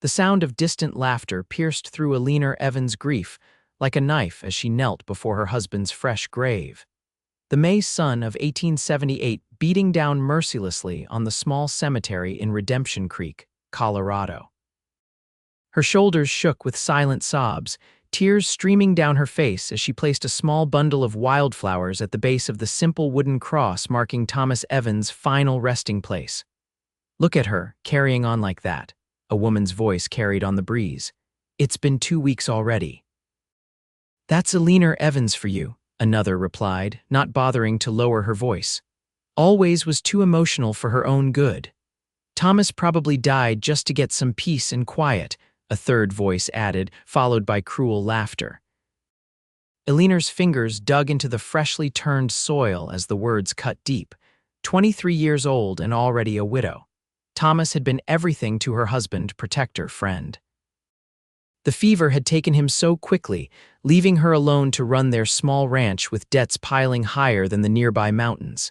The sound of distant laughter pierced through Eleanor Evans' grief like a knife as she knelt before her husband's fresh grave. The May sun of 1878 beating down mercilessly on the small cemetery in Redemption Creek, Colorado. Her shoulders shook with silent sobs, tears streaming down her face as she placed a small bundle of wildflowers at the base of the simple wooden cross marking Thomas Evans' final resting place. "Look at her, carrying on like that," a woman's voice carried on the breeze. "It's been 2 weeks already." "That's Eleanor Evans for you," another replied, not bothering to lower her voice. "Always was too emotional for her own good." "Thomas probably died just to get some peace and quiet," a third voice added, followed by cruel laughter. Eleanor's fingers dug into the freshly turned soil as the words cut deep. 23 years old and already a widow. Thomas had been everything to her husband, protector, friend. The fever had taken him so quickly, leaving her alone to run their small ranch with debts piling higher than the nearby mountains.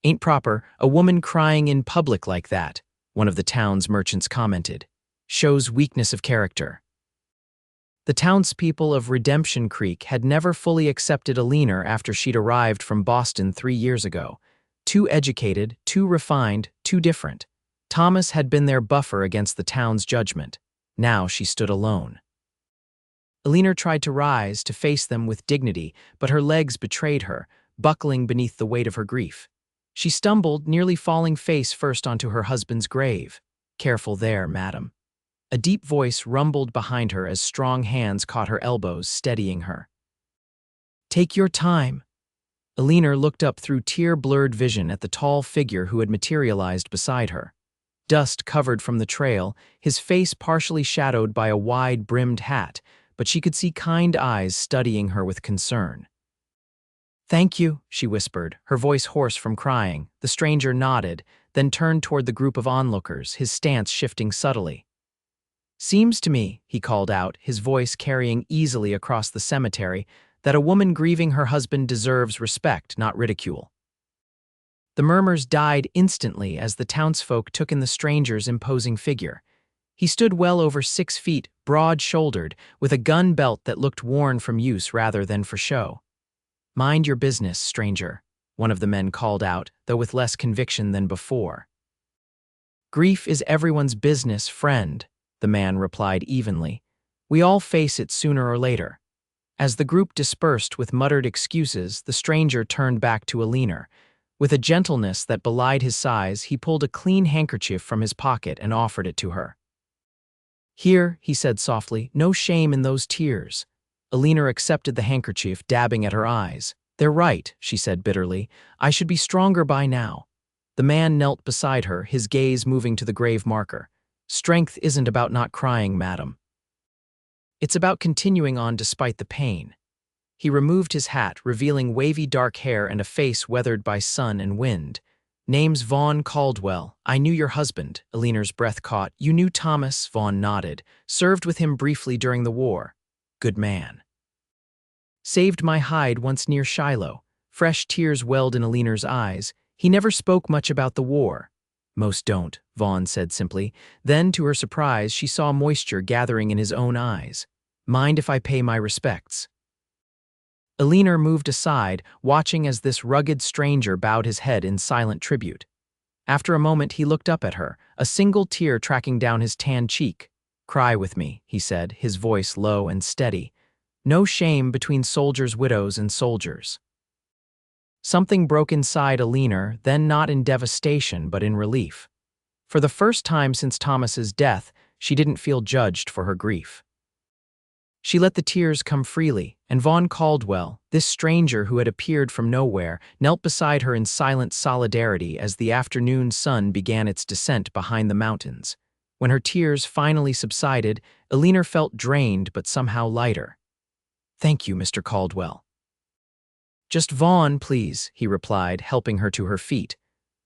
"Ain't proper, a woman crying in public like that," one of the town's merchants commented. "Shows weakness of character." The townspeople of Redemption Creek had never fully accepted Eleanor after she'd arrived from Boston 3 years ago. Too educated, too refined, too different. Thomas had been their buffer against the town's judgment. Now she stood alone. Eleanor tried to rise, to face them with dignity, but her legs betrayed her, buckling beneath the weight of her grief. She stumbled, nearly falling face first onto her husband's grave. "Careful there, madam." A deep voice rumbled behind her as strong hands caught her elbows, steadying her. "Take your time." Eleanor looked up through tear-blurred vision at the tall figure who had materialized beside her. Dust covered from the trail, his face partially shadowed by a wide-brimmed hat, but she could see kind eyes studying her with concern. "Thank you," she whispered, her voice hoarse from crying. The stranger nodded, then turned toward the group of onlookers, his stance shifting subtly. "Seems to me," he called out, his voice carrying easily across the cemetery, "that a woman grieving her husband deserves respect, not ridicule." The murmurs died instantly as the townsfolk took in the stranger's imposing figure. He stood well over 6 feet, broad-shouldered, with a gun belt that looked worn from use rather than for show. "Mind your business, stranger," one of the men called out, though with less conviction than before. "Grief is everyone's business, friend," the man replied evenly. "We all face it sooner or later." As the group dispersed with muttered excuses, the stranger turned back to Eleanor. With a gentleness that belied his size, he pulled a clean handkerchief from his pocket and offered it to her. "Here," he said softly, "no shame in those tears." Eleanor accepted the handkerchief, dabbing at her eyes. "They're right," she said bitterly. "I should be stronger by now." The man knelt beside her, his gaze moving to the grave marker. "Strength isn't about not crying, madam. It's about continuing on despite the pain." He removed his hat, revealing wavy dark hair and a face weathered by sun and wind. "Name's Vaughn Caldwell. I knew your husband," Eleanor's breath caught. "You knew Thomas," Vaughn nodded. "Served with him briefly during the war. Good man. Saved my hide once near Shiloh." Fresh tears welled in Eleanor's eyes. "He never spoke much about the war." "Most don't," Vaughn said simply. Then, to her surprise, she saw moisture gathering in his own eyes. "Mind if I pay my respects?" Eleanor moved aside, watching as this rugged stranger bowed his head in silent tribute. After a moment, he looked up at her, a single tear tracking down his tan cheek. "Cry with me," he said, his voice low and steady. "No shame between soldiers' widows and soldiers." Something broke inside Eleanor, then not in devastation but in relief. For the first time since Thomas's death, she didn't feel judged for her grief. She let the tears come freely, and Vaughn Caldwell, this stranger who had appeared from nowhere, knelt beside her in silent solidarity as the afternoon sun began its descent behind the mountains. When her tears finally subsided, Eleanor felt drained but somehow lighter. "Thank you, Mr. Caldwell." "Just Vaughn, please," he replied, helping her to her feet.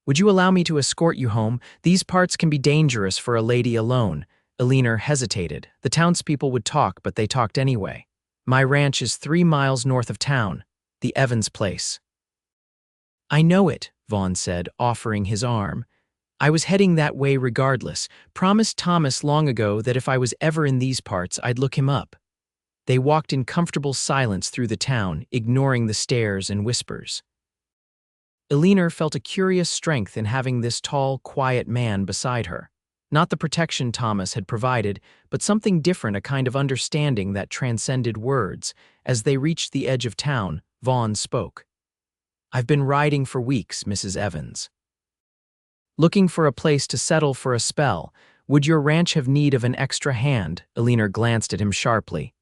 "Would you allow me to escort you home? These parts can be dangerous for a lady alone." Eleanor hesitated. The townspeople would talk, but they talked anyway. "My ranch is 3 miles north of town, the Evans place." "I know it," Vaughn said, offering his arm. I was heading that way regardless, promised Thomas long ago that if I was ever in these parts, I'd look him up. They walked in comfortable silence through the town, ignoring the stares and whispers. Eleanor felt a curious strength in having this tall, quiet man beside her. Not the protection Thomas had provided, but something different, a kind of understanding that transcended words. As they reached the edge of town, Vaughn spoke. "I've been riding for weeks, Mrs. Evans. Looking for a place to settle for a spell. Would your ranch have need of an extra hand?" Eleanor glanced at him sharply.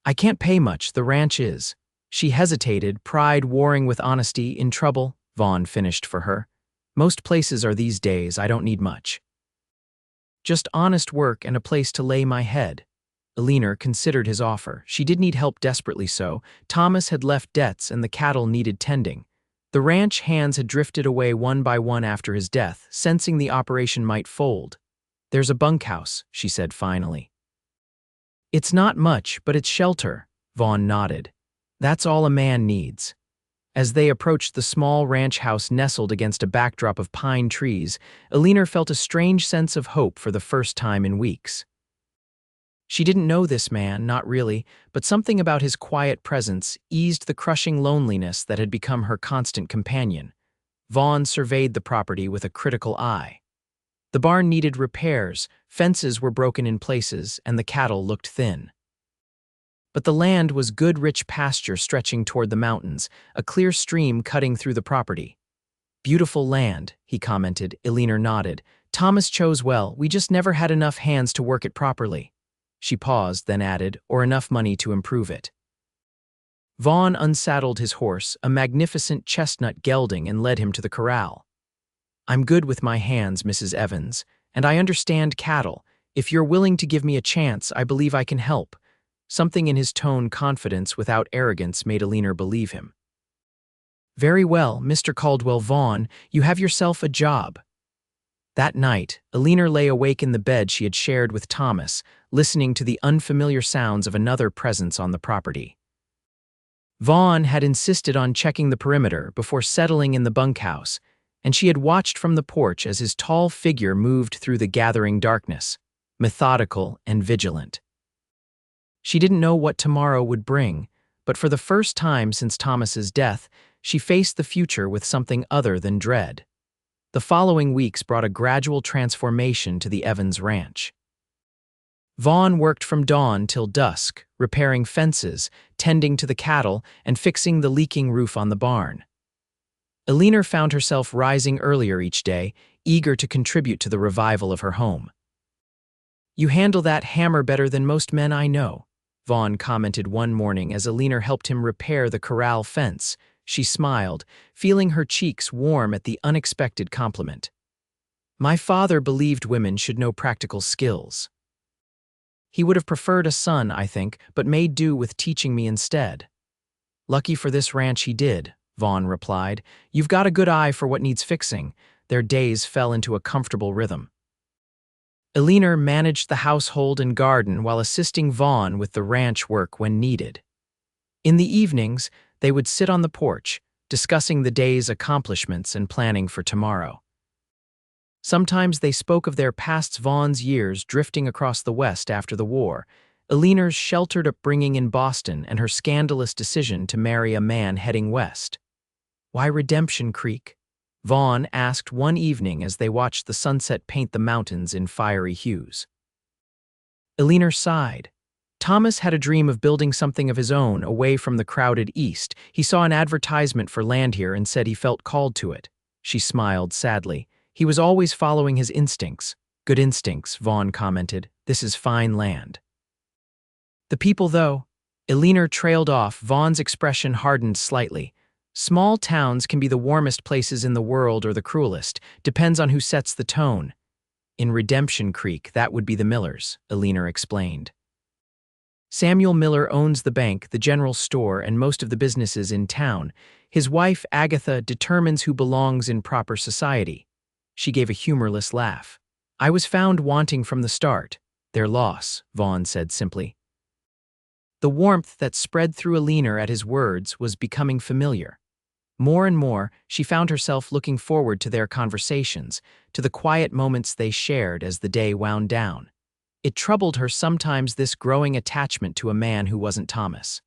"I can't pay much, the ranch is." She hesitated, pride warring with honesty. "In trouble," Vaughn finished for her. "Most places are these days, I don't need much. Just honest work and a place to lay my head." Eleanor considered his offer. She did need help, desperately so. Thomas had left debts and the cattle needed tending. The ranch hands had drifted away one by one after his death, sensing the operation might fold. "There's a bunkhouse," she said finally. "It's not much, but it's shelter," Vaughn nodded. "That's all a man needs." As they approached the small ranch house nestled against a backdrop of pine trees, Eleanor felt a strange sense of hope for the first time in weeks. She didn't know this man, not really, but something about his quiet presence eased the crushing loneliness that had become her constant companion. Vaughn surveyed the property with a critical eye. The barn needed repairs, fences were broken in places, and the cattle looked thin. But the land was good, rich pasture stretching toward the mountains, a clear stream cutting through the property. "Beautiful land," he commented. Eleanor nodded. "Thomas chose well, we just never had enough hands to work it properly." She paused, then added, "or enough money to improve it." Vaughn unsaddled his horse, a magnificent chestnut gelding, and led him to the corral. "I'm good with my hands, Mrs. Evans, and I understand cattle. If you're willing to give me a chance, I believe I can help." Something in his tone, confidence without arrogance, made Eleanor believe him. "Very well, Mr. Caldwell. Vaughn, you have yourself a job." That night, Eleanor lay awake in the bed she had shared with Thomas, listening to the unfamiliar sounds of another presence on the property. Vaughn had insisted on checking the perimeter before settling in the bunkhouse, and she had watched from the porch as his tall figure moved through the gathering darkness, methodical and vigilant. She didn't know what tomorrow would bring, but for the first time since Thomas's death, she faced the future with something other than dread. The following weeks brought a gradual transformation to the Evans ranch. Vaughn worked from dawn till dusk, repairing fences, tending to the cattle, and fixing the leaking roof on the barn. Eleanor found herself rising earlier each day, eager to contribute to the revival of her home. "You handle that hammer better than most men I know," Vaughn commented one morning as Eleanor helped him repair the corral fence. She smiled, feeling her cheeks warm at the unexpected compliment. "My father believed women should know practical skills. He would have preferred a son, I think, but made do with teaching me instead." "Lucky for this ranch he did," Vaughn replied. "You've got a good eye for what needs fixing." Their days fell into a comfortable rhythm. Eleanor managed the household and garden while assisting Vaughn with the ranch work when needed. In the evenings, they would sit on the porch, discussing the day's accomplishments and planning for tomorrow. Sometimes they spoke of their past, Vaughn's years drifting across the West after the war, Eleanor's sheltered upbringing in Boston, and her scandalous decision to marry a man heading west. "Why Redemption Creek?" Vaughn asked one evening as they watched the sunset paint the mountains in fiery hues. Eleanor sighed. Thomas had a dream of building something of his own away from the crowded East. He saw an advertisement for land here and said he felt called to it. She smiled sadly. He was always following his instincts. "Good instincts," Vaughn commented. "This is fine land." "The people, though?" Eleanor trailed off. Vaughn's expression hardened slightly. "Small towns can be the warmest places in the world or the cruelest. Depends on who sets the tone." "In Redemption Creek, that would be the Millers," Eleanor explained. "Samuel Miller owns the bank, the general store, and most of the businesses in town. His wife, Agatha, determines who belongs in proper society." She gave a humorless laugh. "I was found wanting from the start. Their loss," Vaughn said simply. The warmth that spread through Eleanor at his words was becoming familiar. More and more, she found herself looking forward to their conversations, to the quiet moments they shared as the day wound down. It troubled her sometimes, this growing attachment to a man who wasn't Thomas.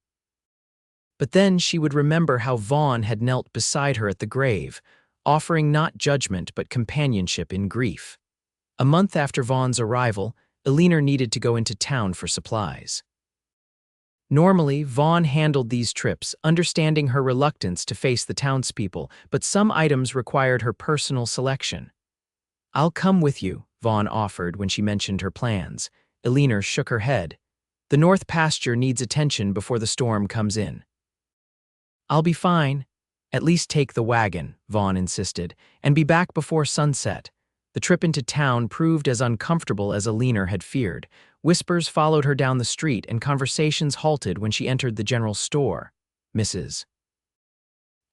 But then she would remember how Vaughn had knelt beside her at the grave, offering not judgment but companionship in grief. A month after Vaughn's arrival, Eleanor needed to go into town for supplies. Normally, Vaughn handled these trips, understanding her reluctance to face the townspeople, but some items required her personal selection. "I'll come with you," Vaughn offered when she mentioned her plans. Eleanor shook her head. "The north pasture needs attention before the storm comes in." "I'll be fine. At least take the wagon," Vaughn insisted, "and be back before sunset." The trip into town proved as uncomfortable as Eleanor had feared. Whispers followed her down the street, and conversations halted when she entered the general store. "Mrs.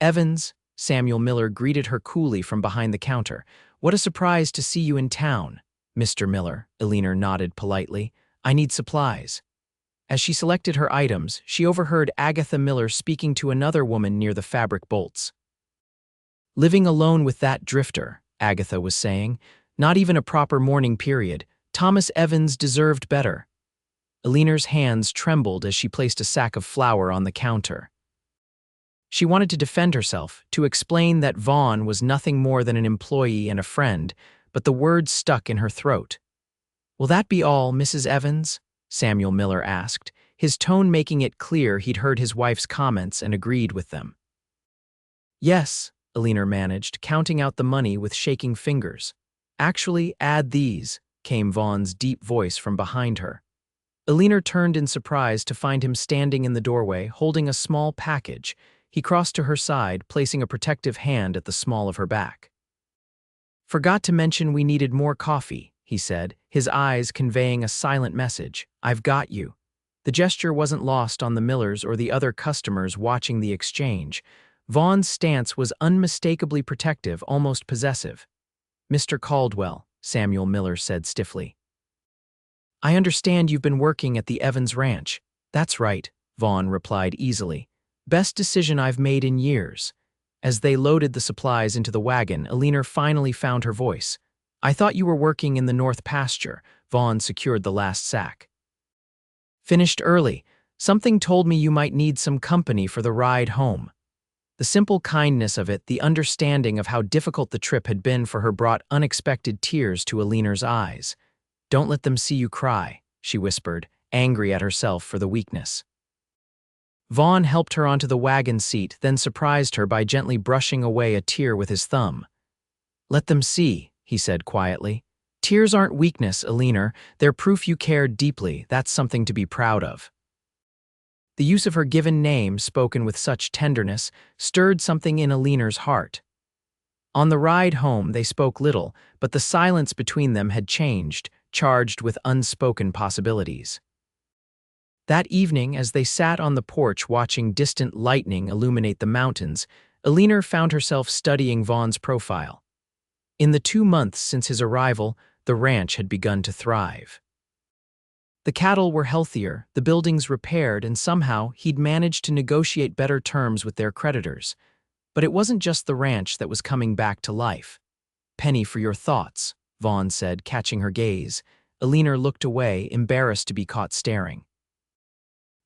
Evans," Samuel Miller greeted her coolly from behind the counter. "What a surprise to see you in town." "Mr. Miller," Eleanor nodded politely. "I need supplies." As she selected her items, she overheard Agatha Miller speaking to another woman near the fabric bolts. "Living alone with that drifter," Agatha was saying. "Not even a proper mourning period. Thomas Evans deserved better." Eleanor's hands trembled as she placed a sack of flour on the counter. She wanted to defend herself, to explain that Vaughn was nothing more than an employee and a friend, but the words stuck in her throat. "Will that be all, Mrs. Evans?" Samuel Miller asked, his tone making it clear he'd heard his wife's comments and agreed with them. "Yes," Eleanor managed, counting out the money with shaking fingers. "Actually, add these," came Vaughn's deep voice from behind her. Eleanor turned in surprise to find him standing in the doorway, holding a small package. He crossed to her side, placing a protective hand at the small of her back. "Forgot to mention we needed more coffee," he said, his eyes conveying a silent message. "I've got you." The gesture wasn't lost on the Millers or the other customers watching the exchange. Vaughn's stance was unmistakably protective, almost possessive. "Mr. Caldwell," Samuel Miller said stiffly. "I understand you've been working at the Evans Ranch." "That's right," Vaughn replied easily. "Best decision I've made in years." As they loaded the supplies into the wagon, Eleanor finally found her voice. "I thought you were working in the north pasture." Vaughn secured the last sack. "Finished early. Something told me you might need some company for the ride home." The simple kindness of it, the understanding of how difficult the trip had been for her, brought unexpected tears to Eleanor's eyes. "Don't let them see you cry," she whispered, angry at herself for the weakness. Vaughn helped her onto the wagon seat, then surprised her by gently brushing away a tear with his thumb. "Let them see," he said quietly. "Tears aren't weakness, Eleanor. They're proof you cared deeply. That's something to be proud of." The use of her given name, spoken with such tenderness, stirred something in Eleanor's heart. On the ride home, they spoke little, but the silence between them had changed, charged with unspoken possibilities. That evening, as they sat on the porch watching distant lightning illuminate the mountains, Eleanor found herself studying Vaughn's profile. In the 2 months since his arrival, the ranch had begun to thrive. The cattle were healthier, the buildings repaired, and somehow he'd managed to negotiate better terms with their creditors. But it wasn't just the ranch that was coming back to life. "Penny for your thoughts," Vaughn said, catching her gaze. Eleanor looked away, embarrassed to be caught staring.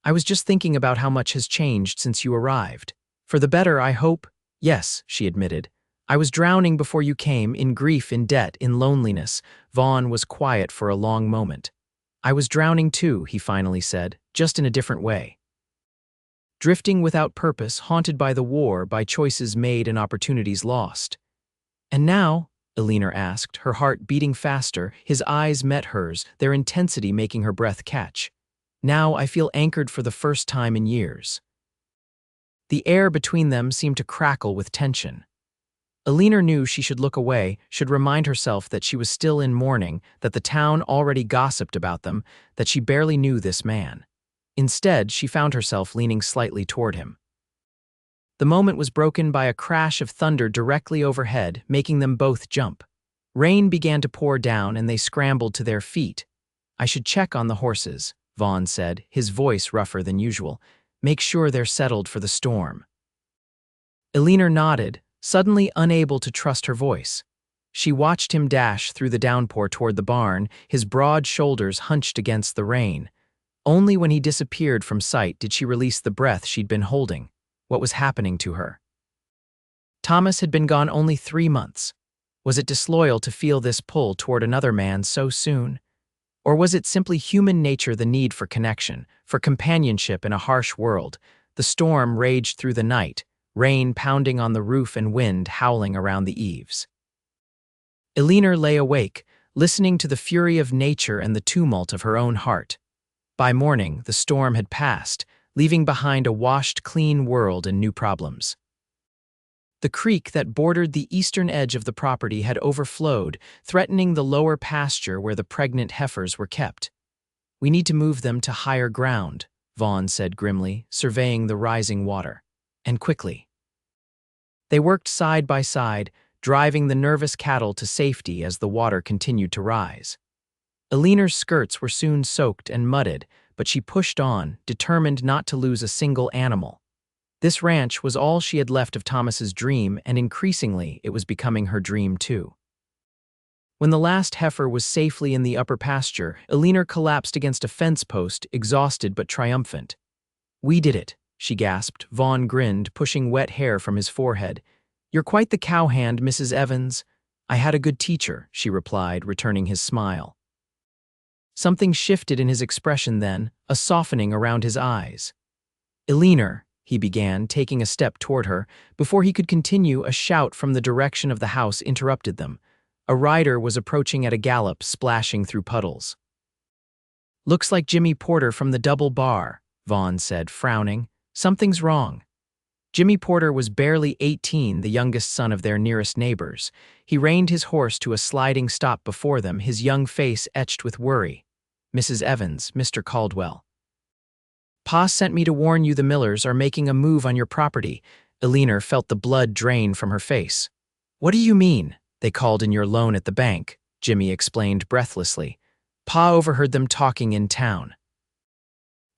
"I was just thinking about how much has changed since you arrived. For the better, I hope." "Yes," she admitted. "I was drowning before you came, in grief, in debt, in loneliness." Vaughn was quiet for a long moment. "I was drowning too," he finally said, "just in a different way. Drifting without purpose, haunted by the war, by choices made and opportunities lost." "And now?" Eleanor asked, her heart beating faster. His eyes met hers, their intensity making her breath catch. "Now I feel anchored for the first time in years." The air between them seemed to crackle with tension. Eleanor knew she should look away, should remind herself that she was still in mourning, that the town already gossiped about them, that she barely knew this man. Instead, she found herself leaning slightly toward him. The moment was broken by a crash of thunder directly overhead, making them both jump. Rain began to pour down, and they scrambled to their feet. "I should check on the horses," Vaughn said, his voice rougher than usual. "Make sure they're settled for the storm." Eleanor nodded, suddenly unable to trust her voice. She watched him dash through the downpour toward the barn, his broad shoulders hunched against the rain. Only when he disappeared from sight did she release the breath she'd been holding. What was happening to her? Thomas had been gone only 3 months. Was it disloyal to feel this pull toward another man so soon? Or was it simply human nature, the need for connection, for companionship in a harsh world? The storm raged through the night, rain pounding on the roof and wind howling around the eaves. Eleanor lay awake, listening to the fury of nature and the tumult of her own heart. By morning, the storm had passed, leaving behind a washed, clean world and new problems. The creek that bordered the eastern edge of the property had overflowed, threatening the lower pasture where the pregnant heifers were kept. "We need to move them to higher ground," Vaughn said grimly, surveying the rising water. "And quickly." They worked side by side, driving the nervous cattle to safety as the water continued to rise. Eleanor's skirts were soon soaked and mudded, but she pushed on, determined not to lose a single animal. This ranch was all she had left of Thomas's dream, and increasingly it was becoming her dream too. When the last heifer was safely in the upper pasture, Eleanor collapsed against a fence post, exhausted but triumphant. "We did it," she gasped. Vaughn grinned, pushing wet hair from his forehead. "You're quite the cowhand, Mrs. Evans." "I had a good teacher," she replied, returning his smile. Something shifted in his expression then, a softening around his eyes. "Eleanor," he began, taking a step toward her. Before he could continue, a shout from the direction of the house interrupted them. A rider was approaching at a gallop, splashing through puddles. "Looks like Jimmy Porter from the Double Bar," Vaughn said, frowning. "Something's wrong." Jimmy Porter was barely 18, the youngest son of their nearest neighbors. He reined his horse to a sliding stop before them, his young face etched with worry. "Mrs. Evans, Mr. Caldwell. Pa sent me to warn you the Millers are making a move on your property." Eleanor felt the blood drain from her face. "What do you mean?" "They called in your loan at the bank," Jimmy explained breathlessly. "Pa overheard them talking in town.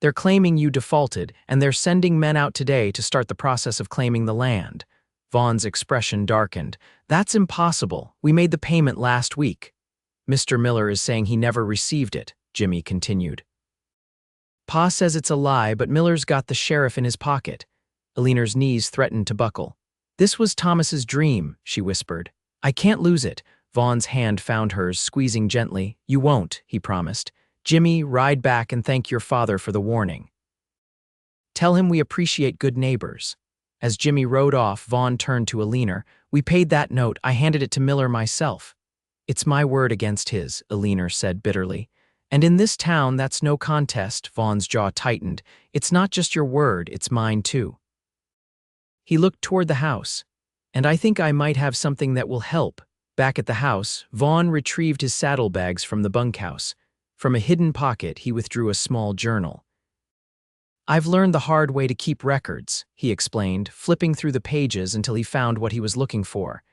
They're claiming you defaulted, and they're sending men out today to start the process of claiming the land." Vaughn's expression darkened. "That's impossible. We made the payment last week." "Mr. Miller is saying he never received it," Jimmy continued. "Pa says it's a lie, but Miller's got the sheriff in his pocket." Eleanor's knees threatened to buckle. "This was Thomas's dream," she whispered. "I can't lose it." Vaughn's hand found hers, squeezing gently. "You won't," he promised. "Jimmy, ride back and thank your father for the warning. Tell him we appreciate good neighbors." As Jimmy rode off, Vaughn turned to Eleanor. "We paid that note. I handed it to Miller myself." "It's my word against his," Eleanor said bitterly. "And in this town, that's no contest." Vaughn's jaw tightened. "It's not just your word, it's mine too." He looked toward the house. "And I think I might have something that will help." Back at the house, Vaughn retrieved his saddlebags from the bunkhouse. From a hidden pocket, he withdrew a small journal. "I've learned the hard way to keep records," he explained, flipping through the pages until he found what he was looking for.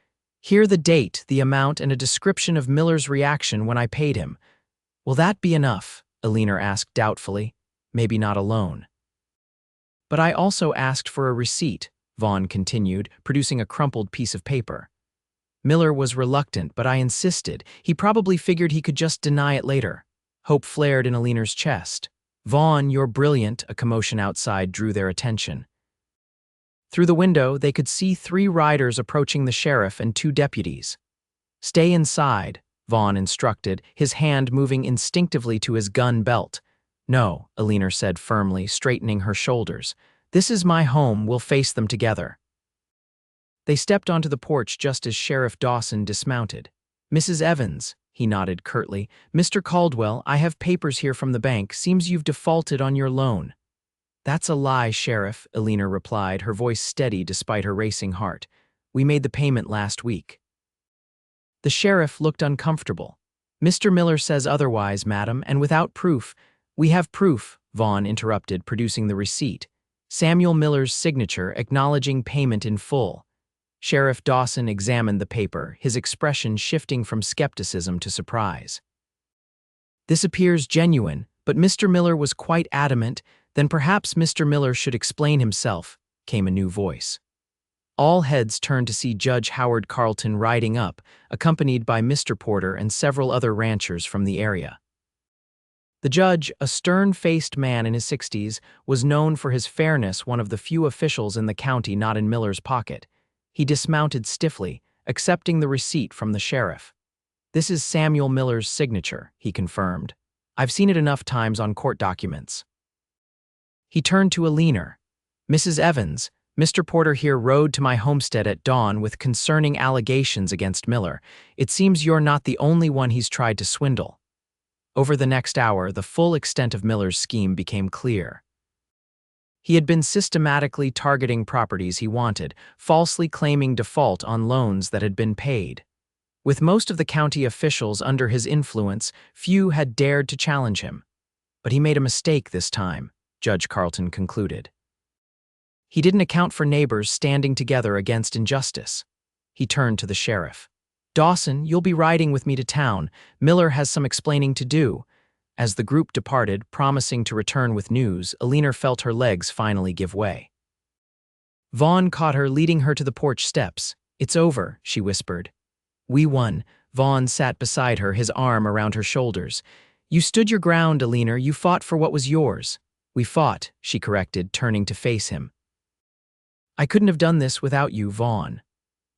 "Here the date, the amount, and a description of Miller's reaction when I paid him." "Will that be enough?" Eleanor asked doubtfully. "Maybe not alone." "But I also asked for a receipt," Vaughn continued, producing a crumpled piece of paper. "Miller was reluctant, but I insisted. He probably figured he could just deny it later." Hope flared in Eleanor's chest. "Vaughn, you're brilliant." A commotion outside drew their attention. Through the window, they could see 3 riders approaching the sheriff and 2 deputies. "Stay inside," Vaughn instructed, his hand moving instinctively to his gun belt. "No," Eleanor said firmly, straightening her shoulders. "This is my home. We'll face them together." They stepped onto the porch just as Sheriff Dawson dismounted. "Mrs. Evans," he nodded curtly. "Mr. Caldwell, I have papers here from the bank. Seems you've defaulted on your loan." "That's a lie, Sheriff," Eleanor replied, her voice steady despite her racing heart. "We made the payment last week." The sheriff looked uncomfortable. "Mr. Miller says otherwise, madam, and without proof." "We have proof," Vaughn interrupted, producing the receipt. Samuel Miller's signature acknowledging payment in full. Sheriff Dawson examined the paper, his expression shifting from skepticism to surprise. "This appears genuine, but Mr. Miller was quite adamant. Then perhaps Mr. Miller should explain himself," came a new voice. All heads turned to see Judge Howard Carlton riding up, accompanied by Mr. Porter and several other ranchers from the area. The judge, a stern-faced man in his 60s, was known for his fairness, one of the few officials in the county not in Miller's pocket. He dismounted stiffly, accepting the receipt from the sheriff. "This is Samuel Miller's signature," he confirmed. "I've seen it enough times on court documents." He turned to Eleanor. "Mrs. Evans, Mr. Porter here rode to my homestead at dawn with concerning allegations against Miller. It seems you're not the only one he's tried to swindle." Over the next hour, the full extent of Miller's scheme became clear. He had been systematically targeting properties he wanted, falsely claiming default on loans that had been paid. With most of the county officials under his influence, few had dared to challenge him. But he made a mistake this time, Judge Carlton concluded. He didn't account for neighbors standing together against injustice. He turned to the sheriff. "Dawson, you'll be riding with me to town. Miller has some explaining to do." As the group departed, promising to return with news, Eleanor felt her legs finally give way. Vaughn caught her, leading her to the porch steps. "It's over," she whispered. "We won." Vaughn sat beside her, his arm around her shoulders. "You stood your ground, Eleanor. You fought for what was yours." "We fought," she corrected, turning to face him. "I couldn't have done this without you, Vaughn."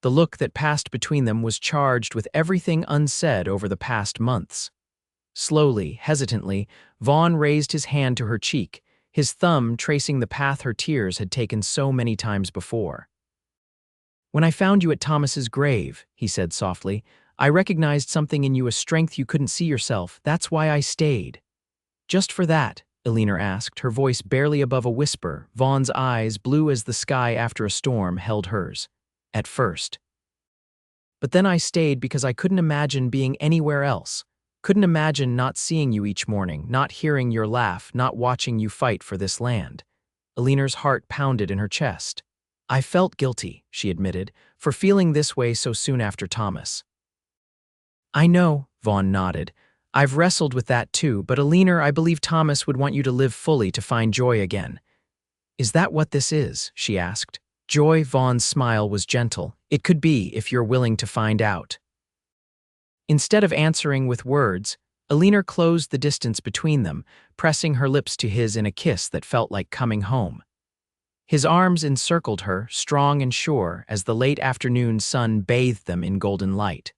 The look that passed between them was charged with everything unsaid over the past months. Slowly, hesitantly, Vaughn raised his hand to her cheek, his thumb tracing the path her tears had taken so many times before. "When I found you at Thomas's grave," he said softly, "I recognized something in you, a strength you couldn't see yourself. That's why I stayed." "Just for that?" Eleanor asked, her voice barely above a whisper. Vaughn's eyes, blue as the sky after a storm, held hers. "At first. But then I stayed because I couldn't imagine being anywhere else. Couldn't imagine not seeing you each morning, not hearing your laugh, not watching you fight for this land." Eleanor's heart pounded in her chest. "I felt guilty," she admitted, "for feeling this way so soon after Thomas." "I know," Vaughn nodded. "I've wrestled with that too, but Eleanor, I believe Thomas would want you to live fully, to find joy again." "Is that what this is?" she asked. Joy. Vaughn's smile was gentle. "It could be, if you're willing to find out." Instead of answering with words, Eleanor closed the distance between them, pressing her lips to his in a kiss that felt like coming home. His arms encircled her, strong and sure, as the late afternoon sun bathed them in golden light.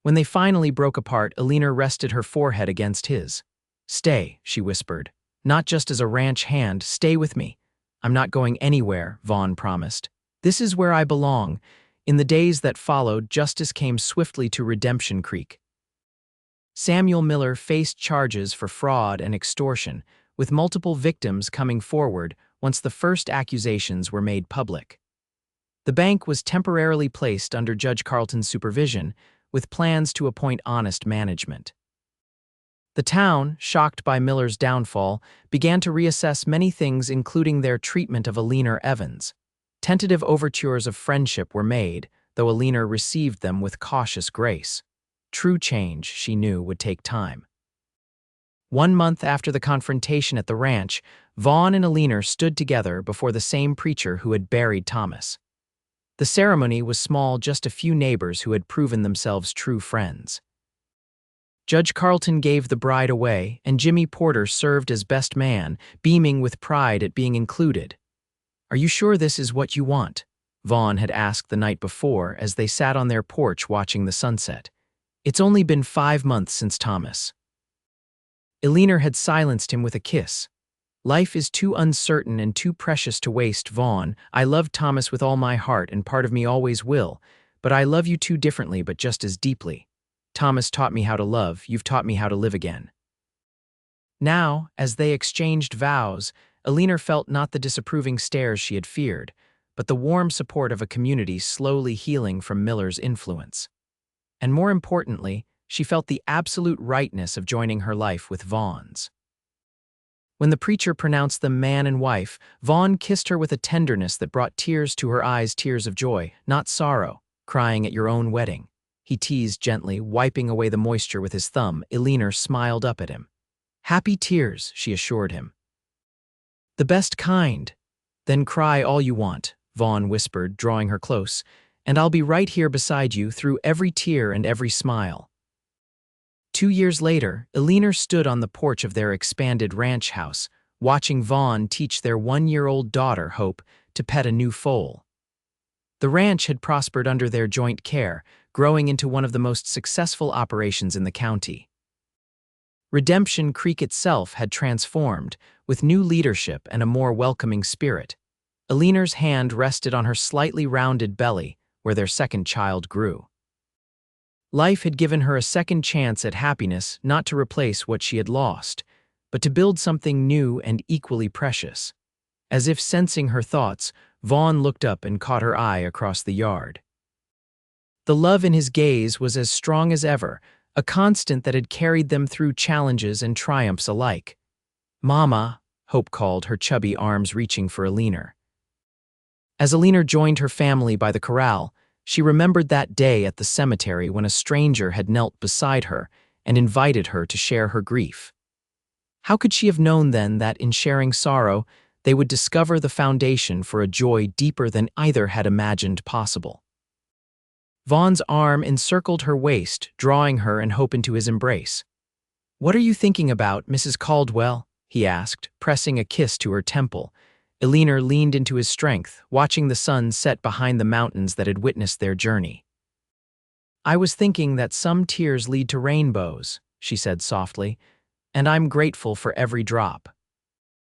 When they finally broke apart, Eleanor rested her forehead against his. "Stay," she whispered. "Not just as a ranch hand, stay with me." "I'm not going anywhere," Vaughn promised. "This is where I belong." In the days that followed, justice came swiftly to Redemption Creek. Samuel Miller faced charges for fraud and extortion, with multiple victims coming forward once the first accusations were made public. The bank was temporarily placed under Judge Carlton's supervision, with plans to appoint honest management. The town, shocked by Miller's downfall, began to reassess many things, including their treatment of Eleanor Evans. Tentative overtures of friendship were made, though Eleanor received them with cautious grace. True change, she knew, would take time. 1 month after the confrontation at the ranch, Vaughn and Eleanor stood together before the same preacher who had buried Thomas. The ceremony was small, just a few neighbors who had proven themselves true friends. Judge Carlton gave the bride away, and Jimmy Porter served as best man, beaming with pride at being included. "Are you sure this is what you want?" Vaughn had asked the night before as they sat on their porch watching the sunset. "It's only been 5 months since Thomas." Eleanor had silenced him with a kiss. "Life is too uncertain and too precious to waste, Vaughn. I loved Thomas with all my heart, and part of me always will, but I love you too differently, but just as deeply. Thomas taught me how to love, you've taught me how to live again." Now, as they exchanged vows, Eleanor felt not the disapproving stares she had feared, but the warm support of a community slowly healing from Miller's influence. And more importantly, she felt the absolute rightness of joining her life with Vaughn's. When the preacher pronounced them man and wife, Vaughn kissed her with a tenderness that brought tears to her eyes, tears of joy, not sorrow, crying at your own wedding. He teased gently, wiping away the moisture with his thumb. Eleanor smiled up at him. "Happy tears," she assured him. "The best kind." "Then cry all you want," Vaughn whispered, drawing her close, "and I'll be right here beside you through every tear and every smile." 2 years later, Eleanor stood on the porch of their expanded ranch house, watching Vaughn teach their 1-year-old daughter, Hope, to pet a new foal. The ranch had prospered under their joint care, growing into one of the most successful operations in the county. Redemption Creek itself had transformed, with new leadership and a more welcoming spirit. Eleanor's hand rested on her slightly rounded belly, where their second child grew. Life had given her a second chance at happiness, not to replace what she had lost, but to build something new and equally precious. As if sensing her thoughts, Vaughn looked up and caught her eye across the yard. The love in his gaze was as strong as ever, a constant that had carried them through challenges and triumphs alike. "Mama," Hope called, her chubby arms reaching for Eleanor. As Eleanor joined her family by the corral, she remembered that day at the cemetery when a stranger had knelt beside her and invited her to share her grief. How could she have known then that in sharing sorrow, they would discover the foundation for a joy deeper than either had imagined possible? Vaughn's arm encircled her waist, drawing her and Hope into his embrace. "What are you thinking about, Mrs. Caldwell?" he asked, pressing a kiss to her temple. Eleanor leaned into his strength, watching the sun set behind the mountains that had witnessed their journey. "I was thinking that some tears lead to rainbows," she said softly, "and I'm grateful for every drop."